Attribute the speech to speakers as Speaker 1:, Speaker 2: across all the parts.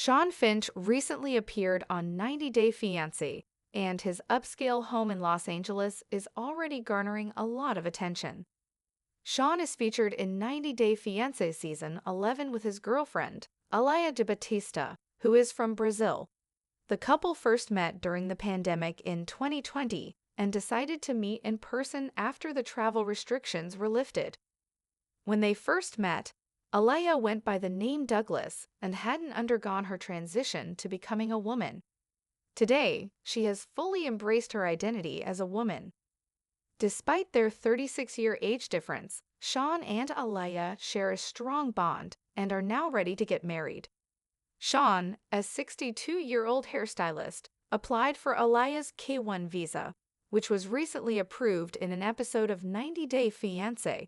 Speaker 1: Shawn Finch recently appeared on 90 Day Fiancé, and his upscale home in Los Angeles is already garnering a lot of attention. Shawn is featured in 90 Day Fiancé Season 11 with his girlfriend, Alaya de Batista, who is from Brazil. The couple first met during the pandemic in 2020 and decided to meet in person after the travel restrictions were lifted. When they first met, Alaya went by the name Douglas and hadn't undergone her transition to becoming a woman. Today, she has fully embraced her identity as a woman. Despite their 36-year age difference, Shawn and Alaya share a strong bond and are now ready to get married. Shawn, a 62-year-old hairstylist, applied for Alaya's K-1 visa, which was recently approved in an episode of 90 Day Fiancé.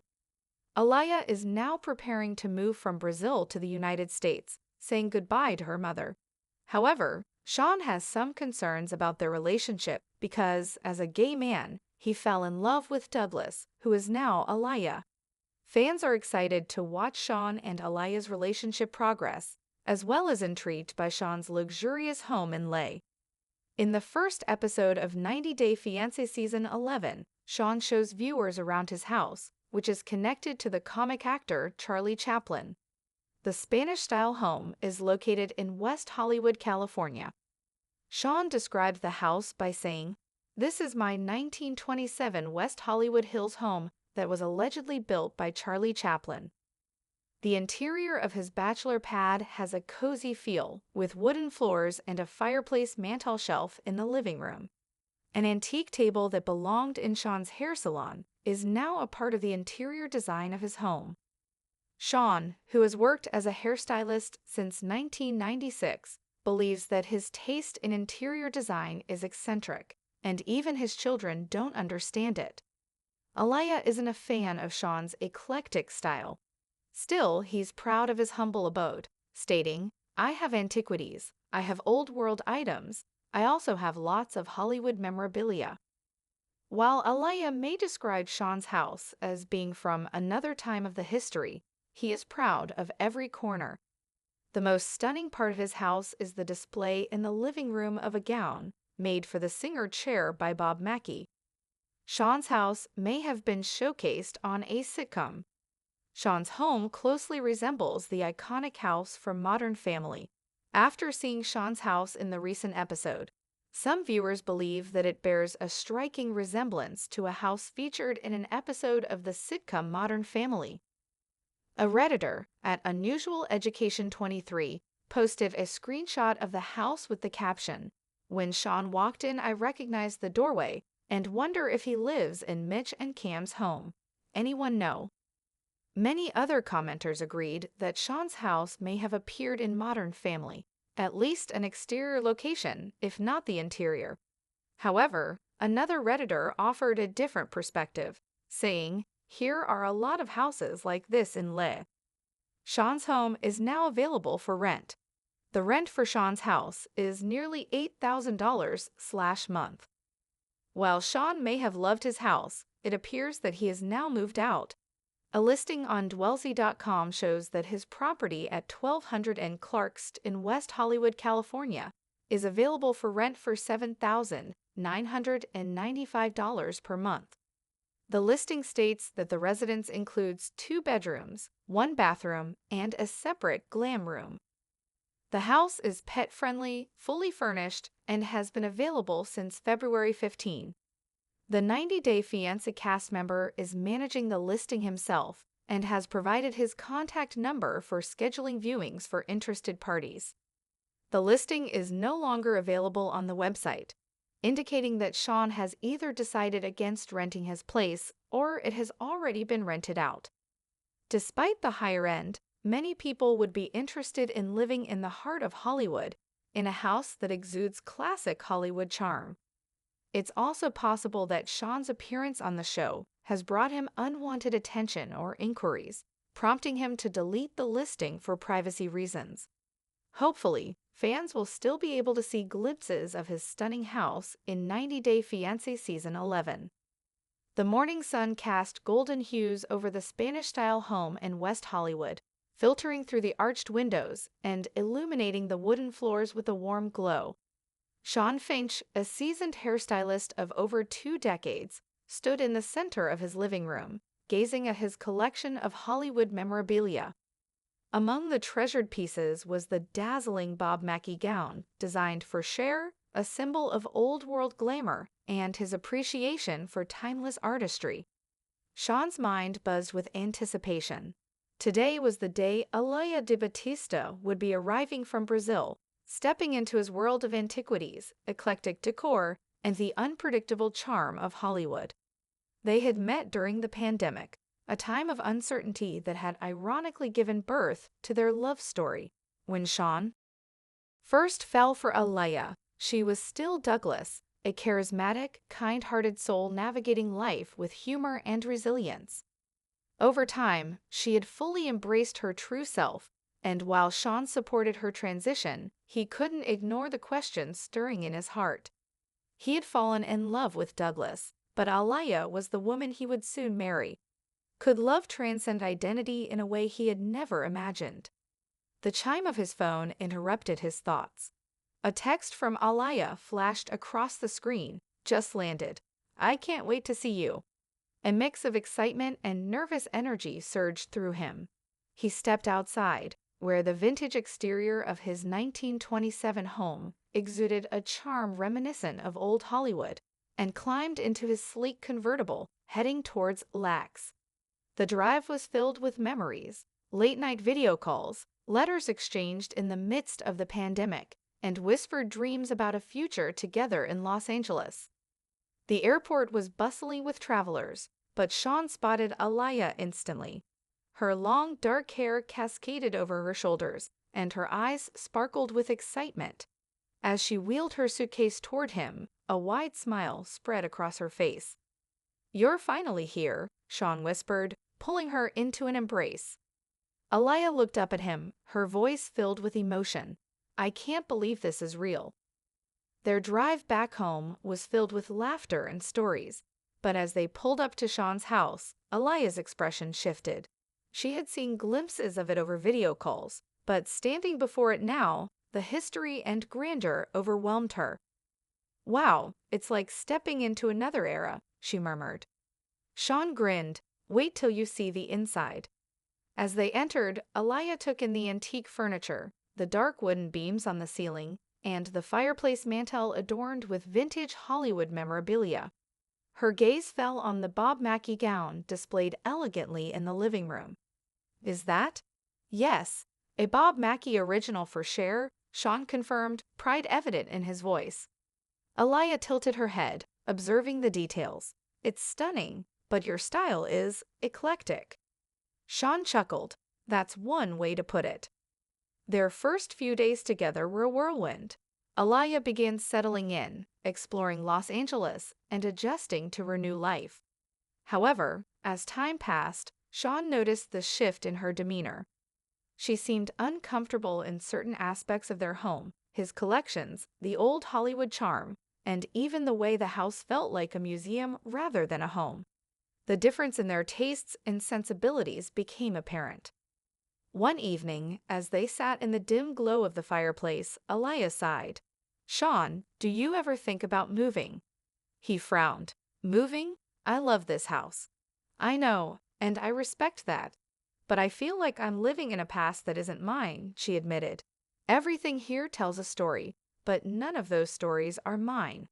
Speaker 1: Alaya is now preparing to move from Brazil to the United States, saying goodbye to her mother. However, Shawn has some concerns about their relationship because, as a gay man, he fell in love with Douglas, who is now Alaya. Fans are excited to watch Shawn and Alaya's relationship progress, as well as intrigued by Shawn's luxurious home in LA. In the first episode of 90 Day Fiancé Season 11, Shawn shows viewers around his house, which is connected to the comic actor Charlie Chaplin. The Spanish-style home is located in West Hollywood, California. Shawn described the house by saying, "This is my 1927 West Hollywood Hills home that was allegedly built by Charlie Chaplin." The interior of his bachelor pad has a cozy feel, with wooden floors and a fireplace mantel shelf in the living room. An antique table that belonged in Shawn's hair salon is now a part of the interior design of his home. Shawn, who has worked as a hairstylist since 1996, believes that his taste in interior design is eccentric, and even his children don't understand it. Alaya isn't a fan of Shawn's eclectic style. Still, he's proud of his humble abode, stating, "I have antiquities, I have old-world items, I also have lots of Hollywood memorabilia." While Alaya may describe Shawn's house as being from another time of the history, he is proud of every corner. The most stunning part of his house is the display in the living room of a gown made for the singer Cher by Bob Mackie. Shawn's house may have been showcased on a sitcom. Shawn's home closely resembles the iconic house from Modern Family. After seeing Shawn's house in the recent episode, some viewers believe that it bears a striking resemblance to a house featured in an episode of the sitcom Modern Family. A Redditor at Unusual Education 23 posted a screenshot of the house with the caption, "When Shawn walked in, I recognized the doorway and wonder if he lives in Mitch and Cam's home. Anyone know?" Many other commenters agreed that Shawn's house may have appeared in Modern Family, at least an exterior location, if not the interior. However, another Redditor offered a different perspective, saying, "Here are a lot of houses like this in LA." Shawn's home is now available for rent. The rent for Shawn's house is nearly $8,000/month. While Shawn may have loved his house, it appears that he has now moved out. A listing on Dwellsy.com shows that his property at 1200 and Clarkst in West Hollywood, California, is available for rent for $7,995 per month. The listing states that the residence includes 2 bedrooms, 1 bathroom, and a separate glam room. The house is pet-friendly, fully furnished, and has been available since February 15. The 90 Day Fiancé cast member is managing the listing himself and has provided his contact number for scheduling viewings for interested parties. The listing is no longer available on the website, indicating that Shawn has either decided against renting his place or it has already been rented out. Despite the higher end, many people would be interested in living in the heart of Hollywood, in a house that exudes classic Hollywood charm. It's also possible that Shawn's appearance on the show has brought him unwanted attention or inquiries, prompting him to delete the listing for privacy reasons. Hopefully, fans will still be able to see glimpses of his stunning house in 90 Day Fiancé Season 11. The Morning Sun cast golden hues over the Spanish-style home in West Hollywood, filtering through the arched windows and illuminating the wooden floors with a warm glow. Shawn Finch, a seasoned hairstylist of over 2 decades, stood in the center of his living room, gazing at his collection of Hollywood memorabilia. Among the treasured pieces was the dazzling Bob Mackie gown, designed for Cher, a symbol of old-world glamour, and his appreciation for timeless artistry. Shawn's mind buzzed with anticipation. Today was the day Alaya de Batista would be arriving from Brazil, stepping into his world of antiquities, eclectic decor, and the unpredictable charm of Hollywood. They had met during the pandemic, a time of uncertainty that had ironically given birth to their love story. When Shawn first fell for Alaya, she was still Douglas, a charismatic, kind-hearted soul navigating life with humor and resilience. Over time, she had fully embraced her true self, and while Shawn supported her transition, he couldn't ignore the questions stirring in his heart. He had fallen in love with Douglas, but Alaya was the woman he would soon marry. Could love transcend identity in a way he had never imagined? The chime of his phone interrupted his thoughts. A text from Alaya flashed across the screen. Just landed. I can't wait to see you. A mix of excitement and nervous energy surged through him. He stepped outside, where the vintage exterior of his 1927 home exuded a charm reminiscent of old Hollywood, and climbed into his sleek convertible, heading towards Lax. The drive was filled with memories, late-night video calls, letters exchanged in the midst of the pandemic, and whispered dreams about a future together in Los Angeles. The airport was bustling with travelers, but Shawn spotted Alaya instantly. Her long, dark hair cascaded over her shoulders, and her eyes sparkled with excitement. As she wheeled her suitcase toward him, a wide smile spread across her face. "You're finally here," Shawn whispered, pulling her into an embrace. Alaya looked up at him, her voice filled with emotion. "I can't believe this is real." Their drive back home was filled with laughter and stories, but as they pulled up to Shawn's house, Alaya's expression shifted. She had seen glimpses of it over video calls, but standing before it now, the history and grandeur overwhelmed her. "Wow, it's like stepping into another era," she murmured. Shawn grinned. "Wait till you see the inside." As they entered, Alaya took in the antique furniture, the dark wooden beams on the ceiling, and the fireplace mantel adorned with vintage Hollywood memorabilia. Her gaze fell on the Bob Mackie gown displayed elegantly in the living room. "Is that?" "Yes, a Bob Mackie original for Cher," Shawn confirmed, pride evident in his voice. Alaya tilted her head, observing the details. "It's stunning, but your style is eclectic." Shawn chuckled. That's one way to put it. Their first few days together were a whirlwind. Alaya began settling in, exploring Los Angeles, and adjusting to her new life. However, as time passed, Shawn noticed the shift in her demeanor. She seemed uncomfortable in certain aspects of their home, his collections, the old Hollywood charm, and even the way the house felt like a museum rather than a home. The difference in their tastes and sensibilities became apparent. One evening, as they sat in the dim glow of the fireplace, Alaya sighed. "Shawn, do you ever think about moving?" He frowned. "Moving? I love this house." "I know, and I respect that. But I feel like I'm living in a past that isn't mine," she admitted. "Everything here tells a story, but none of those stories are mine."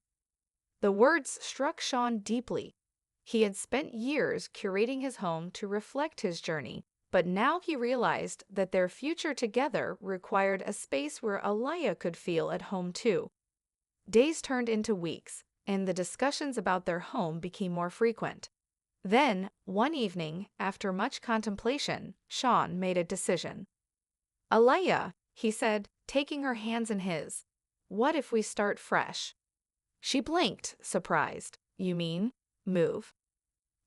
Speaker 1: The words struck Shawn deeply. He had spent years curating his home to reflect his journey, but now he realized that their future together required a space where Alaya could feel at home too. Days turned into weeks, and the discussions about their home became more frequent. Then, one evening, after much contemplation, Shawn made a decision. "Alaya," he said, taking her hands in his, "what if we start fresh?" She blinked, surprised. "You mean move?"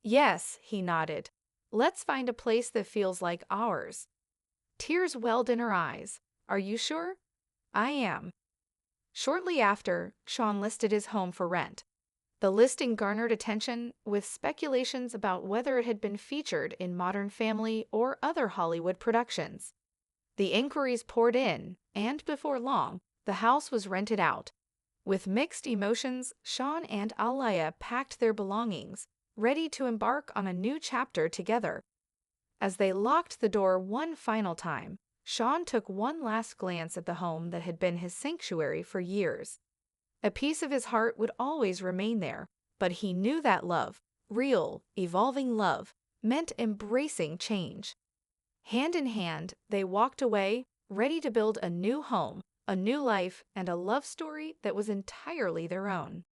Speaker 1: "Yes," he nodded. "Let's find a place that feels like ours." Tears welled in her eyes. "Are you sure?" "I am." Shortly after, Shawn listed his home for rent. The listing garnered attention with speculations about whether it had been featured in Modern Family or other Hollywood productions. The inquiries poured in, and before long, the house was rented out. With mixed emotions, Shawn and Alaya packed their belongings, ready to embark on a new chapter together. As they locked the door one final time, Shawn took one last glance at the home that had been his sanctuary for years. A piece of his heart would always remain there, but he knew that love, real, evolving love, meant embracing change. Hand in hand, they walked away, ready to build a new home, a new life, and a love story that was entirely their own.